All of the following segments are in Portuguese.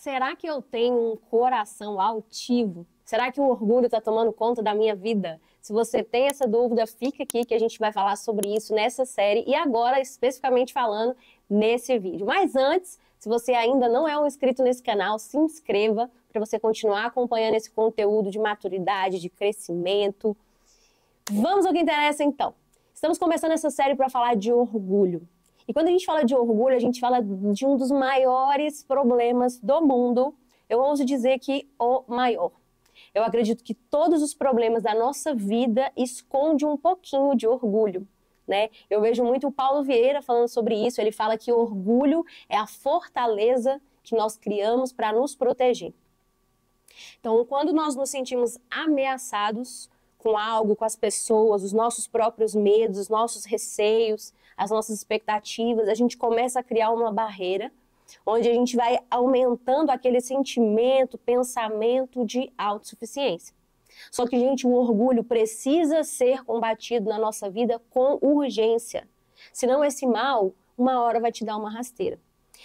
Será que eu tenho um coração altivo? Será que o orgulho está tomando conta da minha vida? Se você tem essa dúvida, fica aqui que a gente vai falar sobre isso nessa série e agora especificamente falando nesse vídeo. Mas antes, se você ainda não é um inscrito nesse canal, se inscreva para você continuar acompanhando esse conteúdo de maturidade, de crescimento. Vamos ao que interessa então. Estamos começando essa série para falar de orgulho. E quando a gente fala de orgulho, a gente fala de um dos maiores problemas do mundo. Eu ouso dizer que o maior. Eu acredito que todos os problemas da nossa vida escondem um pouquinho de orgulho, né? Eu vejo muito o Paulo Vieira falando sobre isso. Ele fala que o orgulho é a fortaleza que nós criamos para nos proteger. Então, quando nós nos sentimos ameaçados com algo, com as pessoas, os nossos próprios medos, os nossos receios, as nossas expectativas, a gente começa a criar uma barreira onde a gente vai aumentando aquele sentimento, pensamento de autossuficiência. Só que, gente, o orgulho precisa ser combatido na nossa vida com urgência. Senão esse mal, uma hora vai te dar uma rasteira.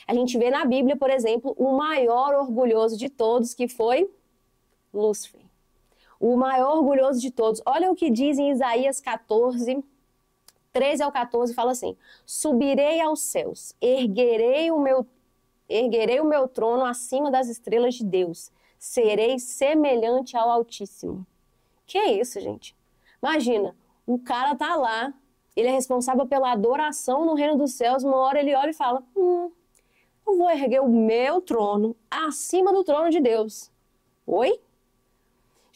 A gente vê na Bíblia, por exemplo, o maior orgulhoso de todos, que foi Lúcifer. O maior orgulhoso de todos. Olha o que diz em Isaías 14, 13 ao 14, fala assim: subirei aos céus, erguerei o meu trono acima das estrelas de Deus, serei semelhante ao Altíssimo. Que é isso, gente? Imagina, o cara tá lá, ele é responsável pela adoração no reino dos céus, uma hora ele olha e fala: eu vou erguer o meu trono acima do trono de Deus. Oi?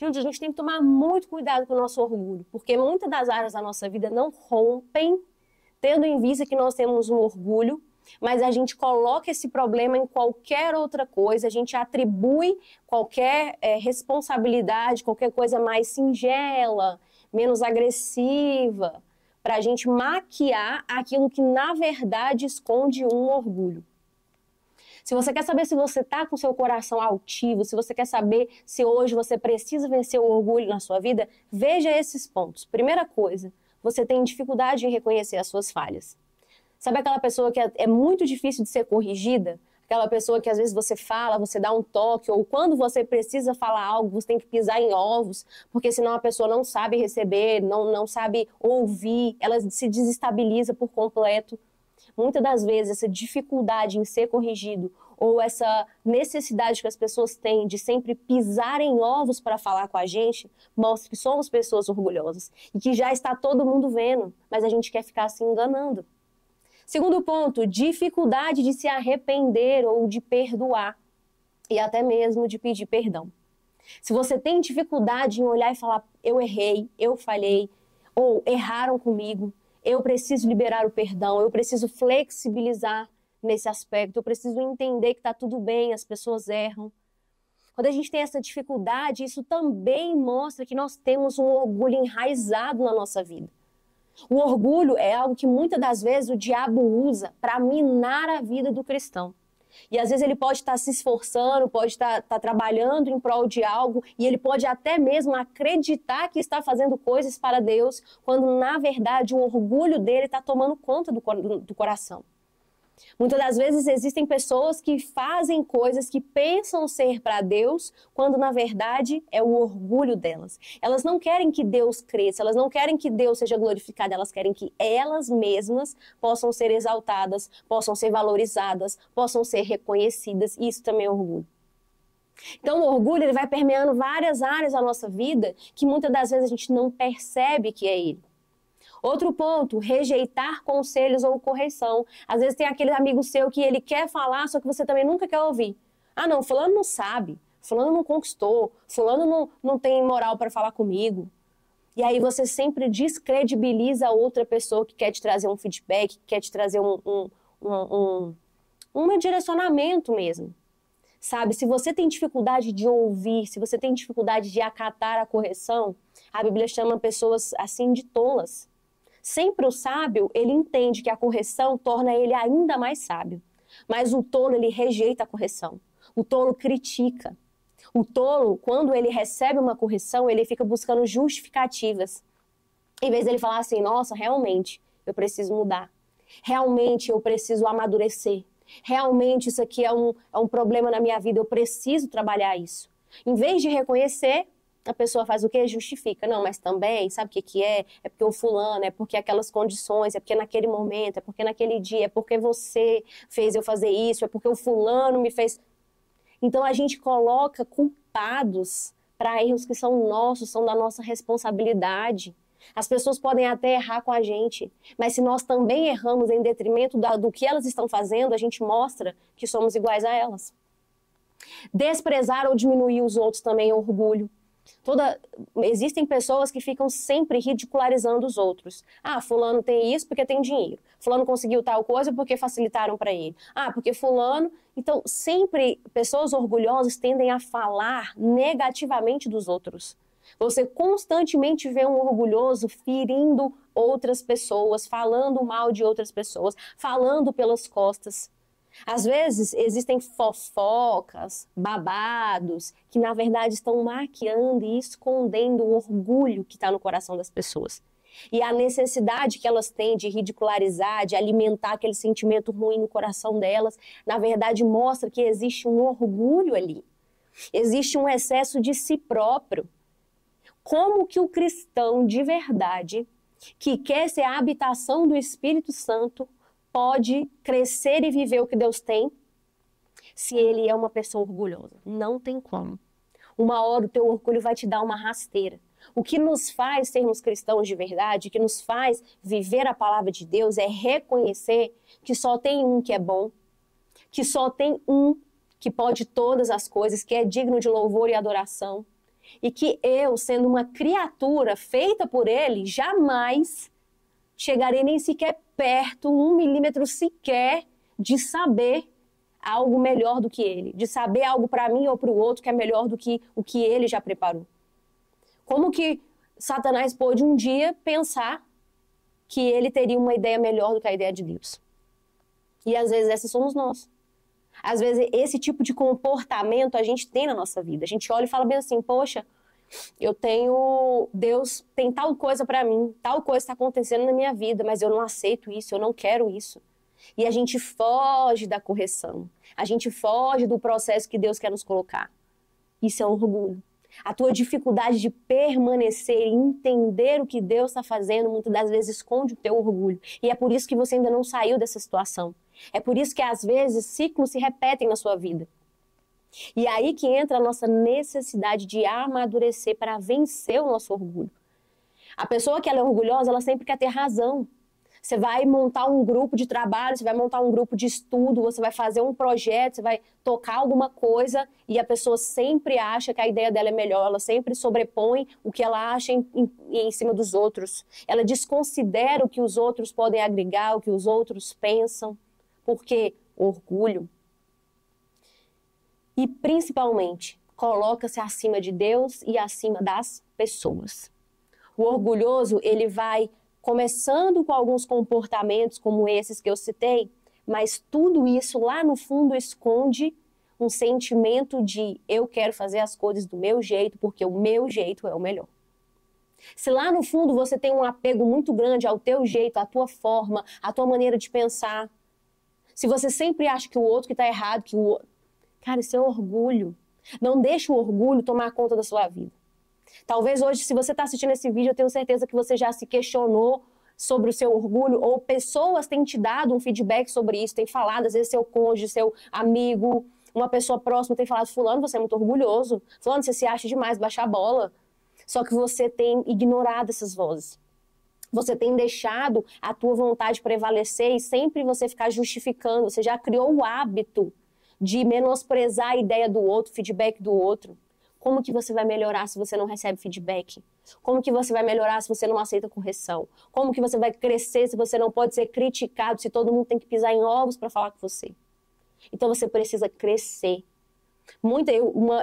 Gente, a gente tem que tomar muito cuidado com o nosso orgulho, porque muitas das áreas da nossa vida não rompem, tendo em vista que nós temos um orgulho, mas a gente coloca esse problema em qualquer outra coisa, a gente atribui qualquer responsabilidade, qualquer coisa mais singela, menos agressiva, para a gente maquiar aquilo que na verdade esconde um orgulho. Se você quer saber se você está com seu coração altivo, se você quer saber se hoje você precisa vencer o orgulho na sua vida, veja esses pontos. Primeira coisa, você tem dificuldade em reconhecer as suas falhas. Sabe aquela pessoa que é muito difícil de ser corrigida? Aquela pessoa que às vezes você fala, você dá um toque, ou quando você precisa falar algo, você tem que pisar em ovos, porque senão a pessoa não sabe receber, não sabe ouvir, ela se desestabiliza por completo. Muitas das vezes, essa dificuldade em ser corrigido ou essa necessidade que as pessoas têm de sempre pisar em ovos para falar com a gente, mostra que somos pessoas orgulhosas e que já está todo mundo vendo, mas a gente quer ficar se enganando. Segundo ponto, dificuldade de se arrepender ou de perdoar e até mesmo de pedir perdão. Se você tem dificuldade em olhar e falar: eu errei, eu falhei, ou erraram comigo, eu preciso liberar o perdão, eu preciso flexibilizar nesse aspecto, eu preciso entender que está tudo bem, as pessoas erram. Quando a gente tem essa dificuldade, isso também mostra que nós temos um orgulho enraizado na nossa vida. O orgulho é algo que muitas das vezes o diabo usa para minar a vida do cristão. E às vezes ele pode estar se esforçando, pode estar trabalhando em prol de algo, e ele pode até mesmo acreditar que está fazendo coisas para Deus, quando na verdade o orgulho dele está tomando conta do coração. Muitas das vezes existem pessoas que fazem coisas que pensam ser para Deus, quando na verdade é o orgulho delas. Elas não querem que Deus cresça, elas não querem que Deus seja glorificado, elas querem que elas mesmas possam ser exaltadas, possam ser valorizadas, possam ser reconhecidas, e isso também é orgulho. Então o orgulho ele vai permeando várias áreas da nossa vida que muitas das vezes a gente não percebe que é ele. Outro ponto, rejeitar conselhos ou correção. Às vezes tem aquele amigo seu que ele quer falar, só que você também nunca quer ouvir. Ah não, fulano não sabe, fulano não conquistou, fulano não tem moral para falar comigo. E aí você sempre descredibiliza a outra pessoa que quer te trazer um feedback, que quer te trazer um direcionamento mesmo. Sabe, se você tem dificuldade de ouvir, se você tem dificuldade de acatar a correção, a Bíblia chama pessoas assim de tolas. Sempre o sábio, ele entende que a correção torna ele ainda mais sábio. Mas o tolo, ele rejeita a correção. O tolo critica. O tolo, quando ele recebe uma correção, ele fica buscando justificativas. Em vez dele falar assim: nossa, realmente, eu preciso mudar. Realmente, eu preciso amadurecer. Realmente isso aqui é um problema na minha vida, eu preciso trabalhar isso. Em vez de reconhecer, a pessoa faz o quê? Justifica. Não, mas também, sabe o que que é? É porque o fulano, é porque aquelas condições, é porque naquele momento, é porque naquele dia, é porque você fez eu fazer isso, é porque o fulano me fez... Então a gente coloca culpados para erros que são nossos, são da nossa responsabilidade. As pessoas podem até errar com a gente, mas se nós também erramos em detrimento do que elas estão fazendo, a gente mostra que somos iguais a elas. Desprezar ou diminuir os outros também é orgulho. Existem pessoas que ficam sempre ridicularizando os outros. Ah, fulano tem isso porque tem dinheiro. Fulano conseguiu tal coisa porque facilitaram para ele. Ah, porque fulano... Então, sempre pessoas orgulhosas tendem a falar negativamente dos outros. Você constantemente vê um orgulhoso ferindo outras pessoas, falando mal de outras pessoas, falando pelas costas. Às vezes, existem fofocas, babados, que na verdade estão maquiando e escondendo o orgulho que está no coração das pessoas. E a necessidade que elas têm de ridicularizar, de alimentar aquele sentimento ruim no coração delas, na verdade mostra que existe um orgulho ali. Existe um excesso de si próprio. Como que o cristão de verdade, que quer ser a habitação do Espírito Santo, pode crescer e viver o que Deus tem se ele é uma pessoa orgulhosa? Não tem como. Uma hora o teu orgulho vai te dar uma rasteira. O que nos faz sermos cristãos de verdade, o que nos faz viver a palavra de Deus é reconhecer que só tem um que é bom, que só tem um que pode todas as coisas, que é digno de louvor e adoração, e que eu, sendo uma criatura feita por ele, jamais chegarei nem sequer perto, 1 milímetro sequer, de saber algo melhor do que ele, de saber algo para mim ou para o outro que é melhor do que o que ele já preparou. Como que Satanás pôde um dia pensar que ele teria uma ideia melhor do que a ideia de Deus? E às vezes essas somos nós. Às vezes esse tipo de comportamento a gente tem na nossa vida. A gente olha e fala bem assim, poxa, Deus tem tal coisa para mim, tal coisa está acontecendo na minha vida, mas eu não aceito isso, eu não quero isso. E a gente foge da correção. A gente foge do processo que Deus quer nos colocar. Isso é um orgulho. A tua dificuldade de permanecer e entender o que Deus está fazendo, muitas das vezes esconde o teu orgulho. E é por isso que você ainda não saiu dessa situação. É por isso que às vezes ciclos se repetem na sua vida. E aí que entra a nossa necessidade de amadurecer para vencer o nosso orgulho. A pessoa que ela é orgulhosa, ela sempre quer ter razão. Você vai montar um grupo de trabalho, você vai montar um grupo de estudo, você vai fazer um projeto, você vai tocar alguma coisa e a pessoa sempre acha que a ideia dela é melhor, ela sempre sobrepõe o que ela acha em cima dos outros. Ela desconsidera o que os outros podem agregar, o que os outros pensam. Por quê? Orgulho. E principalmente, coloca-se acima de Deus e acima das pessoas. O orgulhoso, ele vai começando com alguns comportamentos como esses que eu citei, mas tudo isso lá no fundo esconde um sentimento de eu quero fazer as coisas do meu jeito, porque o meu jeito é o melhor. Se lá no fundo você tem um apego muito grande ao teu jeito, à tua forma, à tua maneira de pensar, se você sempre acha que o outro que está errado, que o outro... Cara, isso é orgulho. Não deixa o orgulho tomar conta da sua vida. Talvez hoje, se você está assistindo esse vídeo, eu tenho certeza que você já se questionou sobre o seu orgulho, ou pessoas têm te dado um feedback sobre isso, têm falado, às vezes seu cônjuge, seu amigo, uma pessoa próxima tem falado, fulano, você é muito orgulhoso, fulano, você se acha demais, baixa a bola. Só que você tem ignorado essas vozes. Você tem deixado a tua vontade prevalecer e sempre você ficar justificando, você já criou o hábito de menosprezar a ideia do outro, feedback do outro. Como que você vai melhorar se você não recebe feedback? Como que você vai melhorar se você não aceita correção? Como que você vai crescer se você não pode ser criticado, se todo mundo tem que pisar em ovos para falar com você? Então você precisa crescer.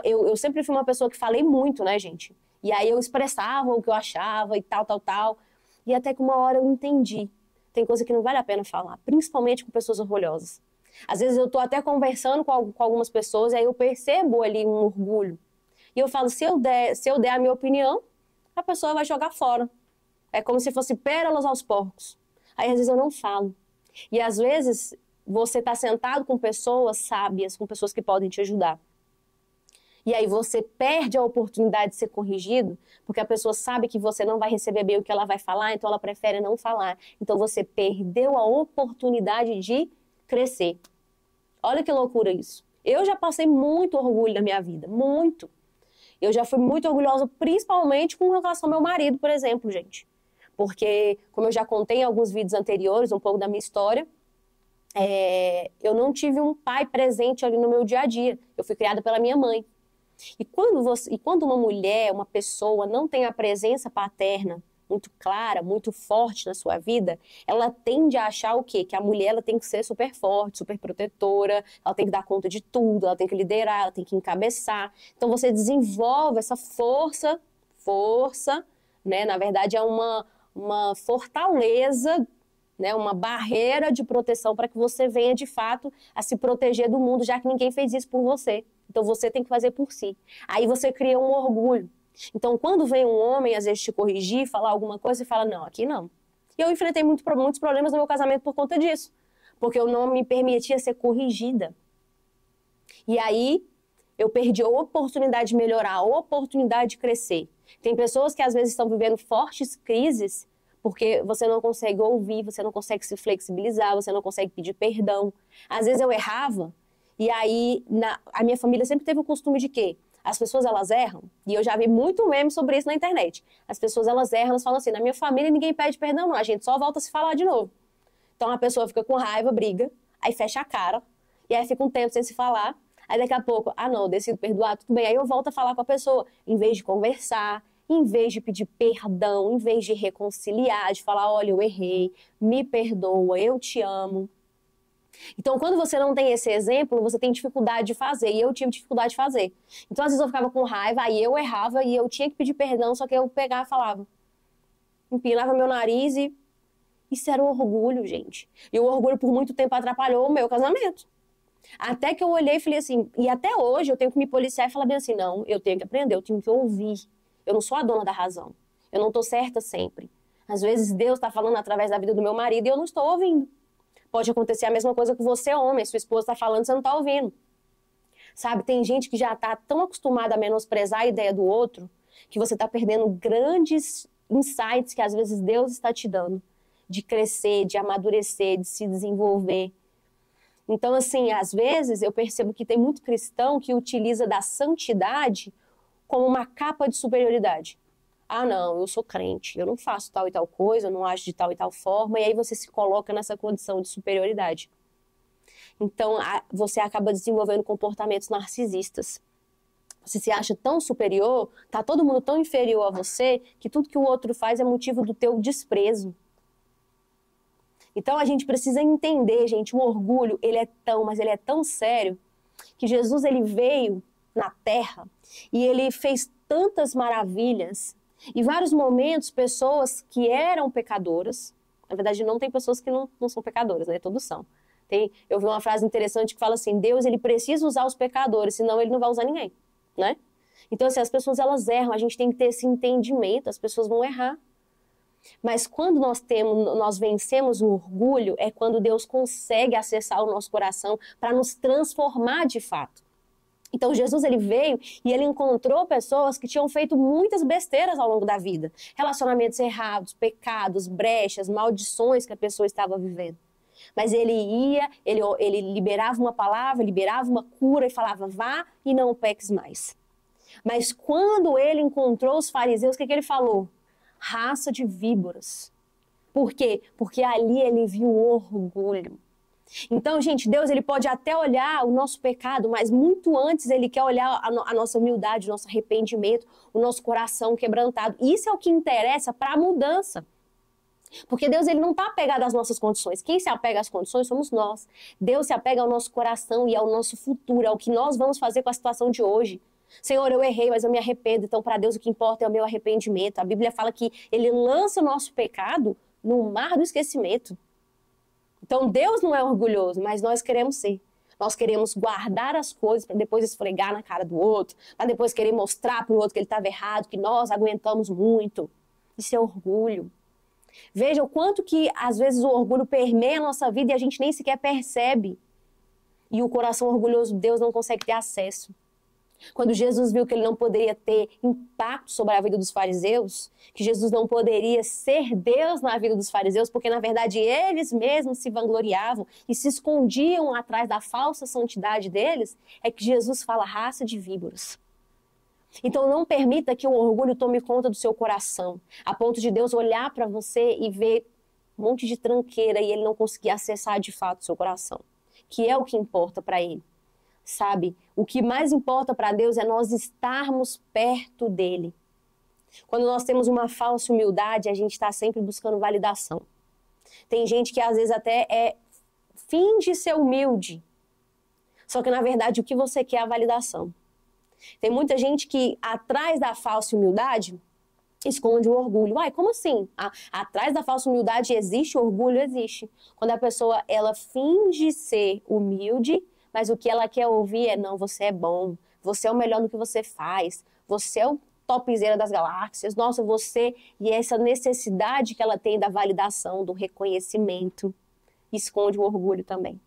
Eu sempre fui uma pessoa que falei muito, né, gente? E aí eu expressava o que eu achava e tal. E até que uma hora eu entendi. Tem coisa que não vale a pena falar, principalmente com pessoas orgulhosas. Às vezes eu tô até conversando com algumas pessoas e aí eu percebo ali um orgulho. E eu falo, se eu der a minha opinião, a pessoa vai jogar fora. É como se fosse pérolas aos porcos. Aí às vezes eu não falo. E às vezes você está sentado com pessoas sábias, com pessoas que podem te ajudar. E aí você perde a oportunidade de ser corrigido, porque a pessoa sabe que você não vai receber bem o que ela vai falar, então ela prefere não falar. Então você perdeu a oportunidade de crescer. Olha que loucura isso. Eu já passei muito orgulho na minha vida, muito. Eu já fui muito orgulhosa, principalmente com relação ao meu marido, por exemplo, gente. Porque, como eu já contei em alguns vídeos anteriores, um pouco da minha história, eu não tive um pai presente ali no meu dia a dia. Eu fui criada pela minha mãe. E quando uma mulher, uma pessoa não tem a presença paterna muito clara, muito forte na sua vida, ela tende a achar o quê? Que a mulher ela tem que ser super forte, super protetora, ela tem que dar conta de tudo, ela tem que liderar, ela tem que encabeçar. Então você desenvolve essa força, né? Na verdade é uma fortaleza, né? Uma barreira de proteção para que você venha de fato a se proteger do mundo, já que ninguém fez isso por você. Então você tem que fazer por si. Aí você cria um orgulho. Então, quando vem um homem, às vezes, te corrigir, falar alguma coisa, você fala, não, aqui não. E eu enfrentei muitos problemas no meu casamento por conta disso. Porque eu não me permitia ser corrigida. E aí, eu perdi a oportunidade de melhorar, a oportunidade de crescer. Tem pessoas que, às vezes, estão vivendo fortes crises porque você não consegue ouvir, você não consegue se flexibilizar, você não consegue pedir perdão. Às vezes, eu errava, e aí, a minha família sempre teve o costume de quê? As pessoas, elas erram, e eu já vi muito meme sobre isso na internet. As pessoas, elas erram, elas falam assim, na minha família ninguém pede perdão não, a gente só volta a se falar de novo. Então a pessoa fica com raiva, briga, aí fecha a cara, e aí fica um tempo sem se falar, aí daqui a pouco, não, eu decido perdoar, tudo bem, aí eu volto a falar com a pessoa, em vez de conversar, em vez de pedir perdão, em vez de reconciliar, de falar, olha, eu errei, me perdoa, eu te amo. Então, quando você não tem esse exemplo, você tem dificuldade de fazer, e eu tive dificuldade de fazer. Então, às vezes eu ficava com raiva, aí eu errava, e eu tinha que pedir perdão, só que eu pegava e falava. Empinava meu nariz e... Isso era um orgulho, gente. E o orgulho, por muito tempo, atrapalhou o meu casamento. Até que eu olhei e falei assim, e até hoje eu tenho que me policiar e falar bem assim, não, eu tenho que aprender, eu tenho que ouvir. Eu não sou a dona da razão. Eu não estou certa sempre. Às vezes Deus está falando através da vida do meu marido e eu não estou ouvindo. Pode acontecer a mesma coisa com você, homem. Sua esposa está falando e você não está ouvindo. Sabe, tem gente que já está tão acostumada a menosprezar a ideia do outro que você está perdendo grandes insights que às vezes Deus está te dando. De crescer, de amadurecer, de se desenvolver. Então, assim, às vezes eu percebo que tem muito cristão que utiliza da santidade como uma capa de superioridade. Não, eu sou crente, eu não faço tal e tal coisa, eu não acho de tal e tal forma, e aí você se coloca nessa condição de superioridade. Então, você acaba desenvolvendo comportamentos narcisistas. Você se acha tão superior, tá todo mundo tão inferior a você, que tudo que o outro faz é motivo do teu desprezo. Então, a gente precisa entender, gente, o orgulho, mas ele é tão sério, que Jesus, ele veio na Terra, e ele fez tantas maravilhas. Em vários momentos, pessoas que eram pecadoras, na verdade não tem pessoas que não são pecadoras, né? Todos são. Eu vi uma frase interessante que fala assim, Deus ele precisa usar os pecadores, senão ele não vai usar ninguém, né? Então assim, as pessoas elas erram, a gente tem que ter esse entendimento, as pessoas vão errar. Mas quando nós vencemos o orgulho, é quando Deus consegue acessar o nosso coração para nos transformar de fato. Então Jesus ele veio e ele encontrou pessoas que tinham feito muitas besteiras ao longo da vida. Relacionamentos errados, pecados, brechas, maldições que a pessoa estava vivendo. Mas ele ia, ele liberava uma palavra, liberava uma cura e falava, vá e não peques mais. Mas quando ele encontrou os fariseus, o que ele falou? Raça de víboras. Por quê? Porque ali ele viu o orgulho. Então, gente, Deus ele pode até olhar o nosso pecado, mas muito antes ele quer olhar a nossa humildade, o nosso arrependimento, o nosso coração quebrantado. Isso é o que interessa para a mudança. Porque Deus ele não está apegado às nossas condições. Quem se apega às condições somos nós. Deus se apega ao nosso coração e ao nosso futuro, ao que nós vamos fazer com a situação de hoje. Senhor, eu errei, mas eu me arrependo. Então, para Deus o que importa é o meu arrependimento. A Bíblia fala que ele lança o nosso pecado no mar do esquecimento. Então, Deus não é orgulhoso, mas nós queremos ser. Nós queremos guardar as coisas para depois esfregar na cara do outro, para depois querer mostrar para o outro que ele estava errado, que nós aguentamos muito. Isso é orgulho. Veja o quanto que, às vezes, o orgulho permeia a nossa vida e a gente nem sequer percebe. E o coração orgulhoso de Deus não consegue ter acesso. Quando Jesus viu que ele não poderia ter impacto sobre a vida dos fariseus, que Jesus não poderia ser Deus na vida dos fariseus, porque na verdade eles mesmos se vangloriavam e se escondiam atrás da falsa santidade deles, é que Jesus fala: raça de víboras. Então não permita que o orgulho tome conta do seu coração, a ponto de Deus olhar para você e ver um monte de tranqueira e ele não conseguir acessar de fato o seu coração, que é o que importa para ele. Sabe, o que mais importa para Deus é nós estarmos perto dele. Quando nós temos uma falsa humildade, a gente está sempre buscando validação. Tem gente que às vezes até finge ser humilde, só que na verdade o que você quer é a validação. Tem muita gente que atrás da falsa humildade esconde o orgulho. Uai, como assim? Atrás da falsa humildade existe orgulho? Existe. Quando a pessoa ela finge ser humilde, mas o que ela quer ouvir é: não, você é bom, você é o melhor no que você faz, você é o topzera das galáxias, nossa, você... E essa necessidade que ela tem da validação, do reconhecimento, esconde o orgulho também.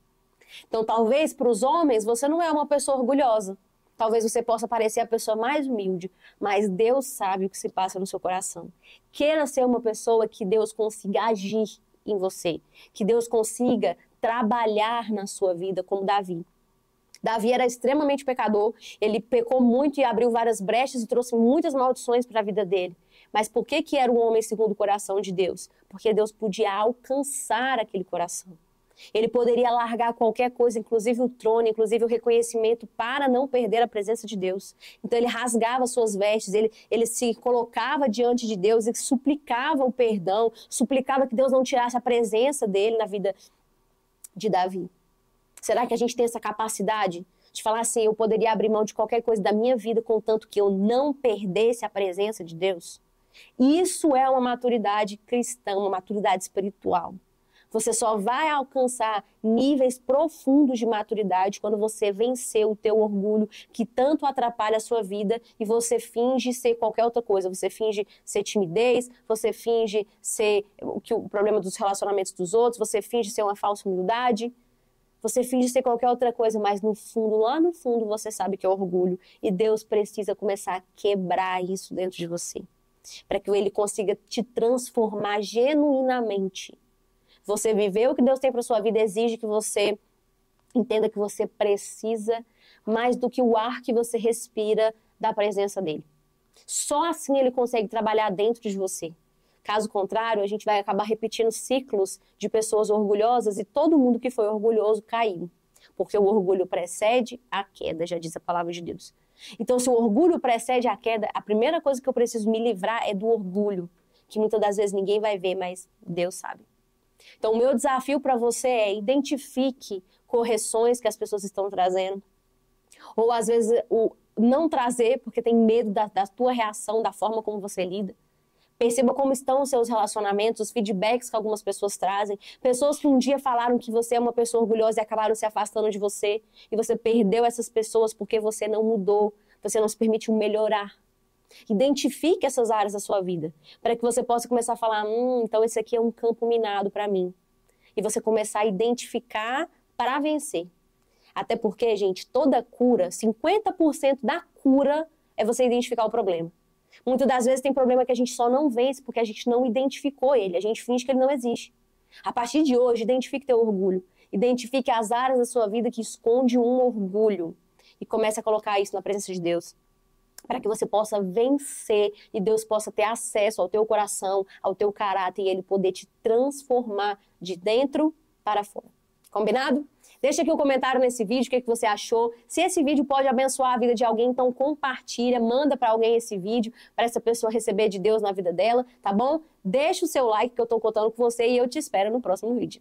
Então, talvez para os homens você não é uma pessoa orgulhosa, talvez você possa parecer a pessoa mais humilde, mas Deus sabe o que se passa no seu coração. Queira ser uma pessoa que Deus consiga agir em você, que Deus consiga trabalhar na sua vida, como Davi. Davi era extremamente pecador, ele pecou muito e abriu várias brechas e trouxe muitas maldições para a vida dele. Mas por que era um homem segundo o coração de Deus? Porque Deus podia alcançar aquele coração. Ele poderia largar qualquer coisa, inclusive o trono, inclusive o reconhecimento, para não perder a presença de Deus. Então ele rasgava suas vestes, ele se colocava diante de Deus e suplicava o perdão, suplicava que Deus não tirasse a presença dele na vida de Davi. Será que a gente tem essa capacidade de falar assim: eu poderia abrir mão de qualquer coisa da minha vida, contanto que eu não perdesse a presença de Deus? Isso é uma maturidade cristã, uma maturidade espiritual. Você só vai alcançar níveis profundos de maturidade quando você vencer o teu orgulho que tanto atrapalha a sua vida e você finge ser qualquer outra coisa. Você finge ser timidez, você finge ser o problema dos relacionamentos dos outros, você finge ser uma falsa humildade, você finge ser qualquer outra coisa, mas no fundo, lá no fundo, você sabe que é orgulho e Deus precisa começar a quebrar isso dentro de você, para que ele consiga te transformar genuinamente. Você viver o que Deus tem para sua vida exige que você entenda que você precisa mais do que o ar que você respira da presença dele. Só assim ele consegue trabalhar dentro de você. Caso contrário, a gente vai acabar repetindo ciclos de pessoas orgulhosas e todo mundo que foi orgulhoso caiu. Porque o orgulho precede a queda, já diz a palavra de Deus. Então, se o orgulho precede a queda, a primeira coisa que eu preciso me livrar é do orgulho, que muitas das vezes ninguém vai ver, mas Deus sabe. Então, o meu desafio para você é: identifique correções que as pessoas estão trazendo. Ou, às vezes, o não trazer porque tem medo da tua reação, da forma como você lida. Perceba como estão os seus relacionamentos, os feedbacks que algumas pessoas trazem. Pessoas que um dia falaram que você é uma pessoa orgulhosa e acabaram se afastando de você. E você perdeu essas pessoas porque você não mudou, você não se permitiu melhorar. Identifique essas áreas da sua vida, para que você possa começar a falar: então esse aqui é um campo minado para mim. E você começar a identificar para vencer. Até porque, gente, toda cura, 50% da cura é você identificar o problema. Muitas das vezes tem problema que a gente só não vence porque a gente não identificou ele, a gente finge que ele não existe. A partir de hoje, identifique teu orgulho. Identifique as áreas da sua vida que esconde um orgulho e comece a colocar isso na presença de Deus, para que você possa vencer e Deus possa ter acesso ao teu coração, ao teu caráter e ele poder te transformar de dentro para fora. Combinado? Deixa aqui um comentário nesse vídeo, o que você achou. Se esse vídeo pode abençoar a vida de alguém, então compartilha, manda para alguém esse vídeo, para essa pessoa receber de Deus na vida dela, tá bom? Deixa o seu like que eu tô contando com você e eu te espero no próximo vídeo.